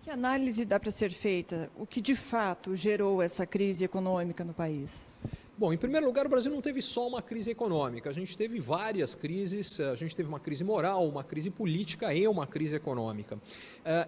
Que análise dá para ser feita? O que de fato gerou essa crise econômica no país? Bom, em primeiro lugar, o Brasil não teve só uma crise econômica, a gente teve várias crises, a gente teve uma crise moral, uma crise política e uma crise econômica.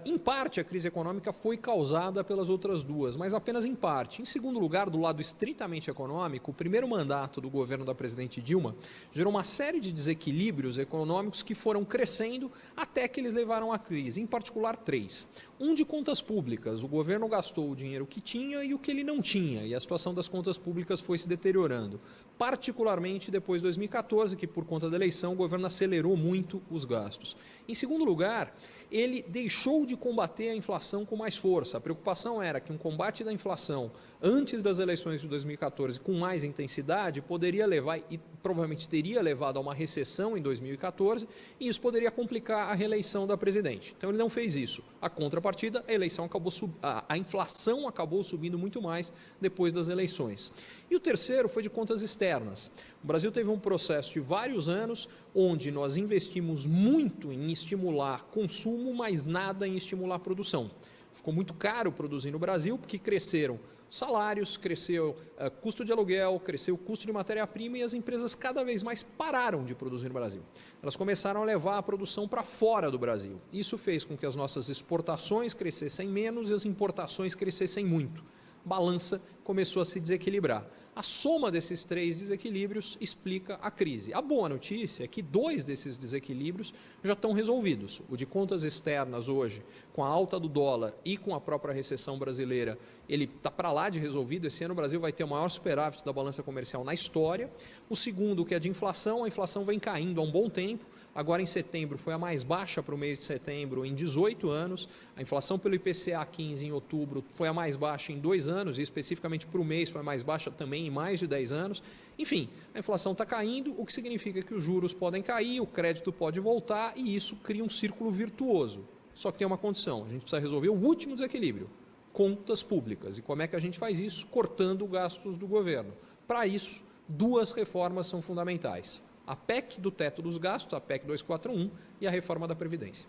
Em parte, a crise econômica foi causada pelas outras duas, mas apenas em parte. Em segundo lugar, do lado estritamente econômico, o primeiro mandato do governo da presidente Dilma gerou uma série de desequilíbrios econômicos que foram crescendo até que eles levaram à crise, em particular três. Um de contas públicas, o governo gastou o dinheiro que tinha e o que ele não tinha, e a situação das contas públicas foi se deteriorando, particularmente depois de 2014, que por conta da eleição o governo acelerou muito os gastos. Em segundo lugar, ele deixou de combater a inflação com mais força. A preocupação era que um combate da inflação antes das eleições de 2014 com mais intensidade poderia levar, e provavelmente teria levado a uma recessão em 2014, e isso poderia complicar a reeleição da presidente. Então ele não fez isso. A contrapartida, a inflação acabou subindo muito mais depois das eleições. E o terceiro foi de contas externas. O Brasil teve um processo de vários anos onde nós investimos muito em estimular consumo, mas nada em estimular produção. Ficou muito caro produzir no Brasil porque cresceram salários, cresceu custo de aluguel, cresceu o custo de matéria-prima e as empresas cada vez mais pararam de produzir no Brasil. Elas começaram a levar a produção para fora do Brasil. Isso fez com que as nossas exportações crescessem menos e as importações crescessem muito. Balança começou a se desequilibrar. A soma desses três desequilíbrios explica a crise. A boa notícia é que dois desses desequilíbrios já estão resolvidos. O de contas externas hoje, com a alta do dólar e com a própria recessão brasileira, ele está para lá de resolvido. Esse ano o Brasil vai ter o maior superávit da balança comercial na história. O segundo, que é de inflação, a inflação vem caindo há um bom tempo. Agora em setembro foi a mais baixa para o mês de setembro em 18 anos. A inflação pelo IPCA 15 em outubro foi a mais baixa em 2 anos e especificamente para o mês foi a mais baixa também em mais de 10 anos. Enfim, a inflação está caindo, o que significa que os juros podem cair, o crédito pode voltar e isso cria um círculo virtuoso. Só que tem uma condição, a gente precisa resolver o último desequilíbrio, contas públicas. E como é que a gente faz isso? Cortando gastos do governo. Para isso, duas reformas são fundamentais. A PEC do teto dos gastos, a PEC 241 e a reforma da Previdência.